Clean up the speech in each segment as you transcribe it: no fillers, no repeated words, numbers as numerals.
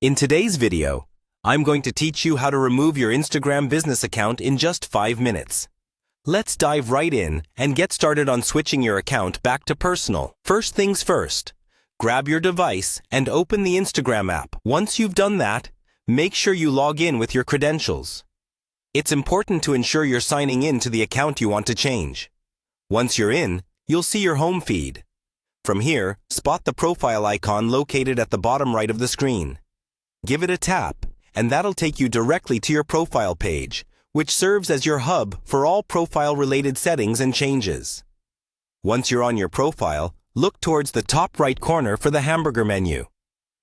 In today's video, I'm going to teach you how to remove your Instagram business account in just 5 minutes. Let's dive right in and get started on switching your account back to personal. First things first, grab your device and open the Instagram app. Once you've done that, make sure you log in with your credentials. It's important to ensure you're signing in to the account you want to change. Once you're in, you'll see your home feed. From here, spot the profile icon located at the bottom right of the screen. Give it a tap, and that'll take you directly to your profile page, which serves as your hub for all profile-related settings and changes. Once you're on your profile, look towards the top right corner for the hamburger menu,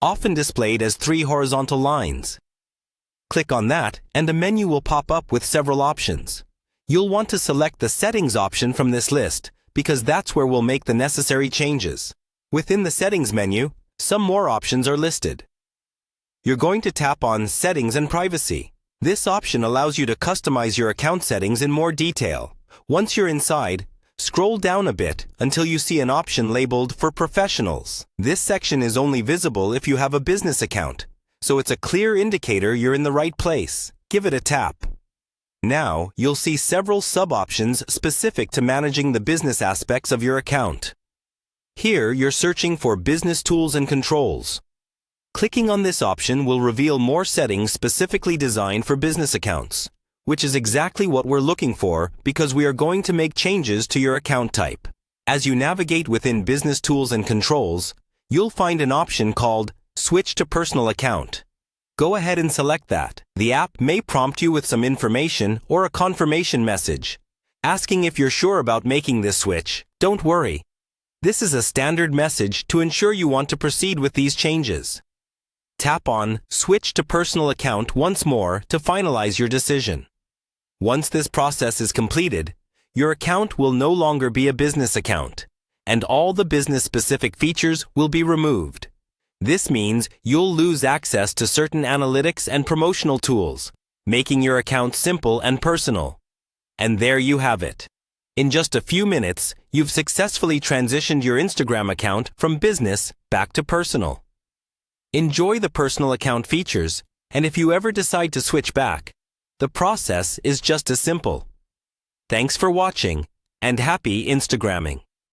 often displayed as 3 horizontal lines. Click on that, and a menu will pop up with several options. You'll want to select the Settings option from this list, because that's where we'll make the necessary changes. Within the Settings menu, some more options are listed. You're going to tap on Settings and Privacy. This option allows you to customize your account settings in more detail. Once you're inside, scroll down a bit until you see an option labeled for Professionals. This section is only visible if you have a business account, so it's a clear indicator you're in the right place. Give it a tap. Now, you'll see several sub-options specific to managing the business aspects of your account. Here, you're searching for Business Tools and Controls. Clicking on this option will reveal more settings specifically designed for business accounts, which is exactly what we're looking for because we are going to make changes to your account type. As you navigate within Business Tools and Controls, you'll find an option called Switch to Personal Account. Go ahead and select that. The app may prompt you with some information or a confirmation message, asking if you're sure about making this switch. Don't worry. This is a standard message to ensure you want to proceed with these changes. Tap on Switch to Personal Account once more to finalize your decision. Once this process is completed, your account will no longer be a business account, and all the business-specific features will be removed. This means you'll lose access to certain analytics and promotional tools, making your account simple and personal. And there you have it. In just a few minutes, you've successfully transitioned your Instagram account from business back to personal. Enjoy the personal account features, and if you ever decide to switch back, the process is just as simple. Thanks for watching, and happy Instagramming.